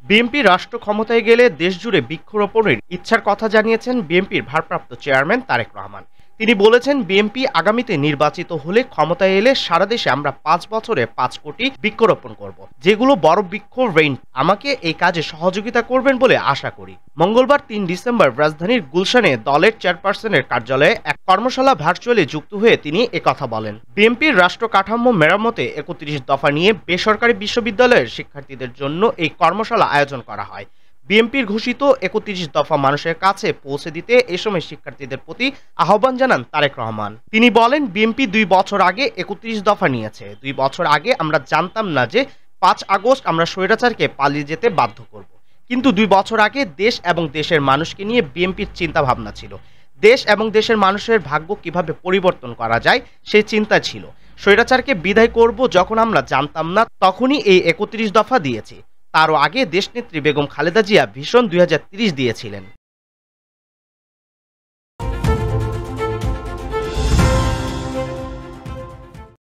BNP রাষ্ট্র ক্ষমতায় গেলে দেশজুড়ে বৃক্ষরোপণের ইচ্ছার কথা জানিয়েছেন বিএনপির ভারপ্রাপ্ত চেয়ারম্যান তারেক রহমান। তিনি বলেছেন, বিএনপি আগামীতে নির্বাচিত হলে ক্ষমতায় এলে সারা দেশে আমরা ৫ বছরে ৫ কোটি বৃক্ষরোপণ করব, যেগুলো বড় বৃক্ষ রেইন আমাকে এই কাজে সহযোগিতা করবেন বলে আশা করি। মঙ্গলবার ৩ ডিসেম্বর রাজধানীর গুলশানে দলের চেয়ারপারসনের কার্যালয়ে এক কর্মশালা ভার্চুয়ালি যুক্ত হয়ে তিনি একথা বলেন। বিএনপির রাষ্ট্র কাঠামো মেরামতে ৩১ দফা নিয়ে বেসরকারি বিশ্ববিদ্যালয়ের শিক্ষার্থীদের জন্য এই কর্মশালা আয়োজন করা হয়। বিএনপির ঘোষিত ৩১ দফা মানুষের কাছে পৌঁছে দিতে এ সময় শিক্ষার্থীদের প্রতি আহ্বান জানান তারেক রহমান। তিনি বলেন, বিএনপি ২ বছর আগে ৩১ দফা নিয়েছে। ২ বছর আগে আমরা জানতাম না যে ৫ আগস্ট আমরা স্বৈরাচারকে পালিয়ে যেতে বাধ্য করব। কিন্তু ২ বছর আগে দেশ এবং দেশের মানুষকে নিয়ে বিএনপির চিন্তা ভাবনা ছিল। দেশ এবং দেশের মানুষের ভাগ্য কিভাবে পরিবর্তন করা যায় সেই চিন্তা ছিল। স্বৈরাচারকে বিদায় করব যখন আমরা জানতাম না, তখনই এই ৩১ দফা দিয়েছি। তারও আগে দেশনেত্রী বেগম খালেদা জিয়া ভীষণ ২০৩০ দিয়েছিলেন।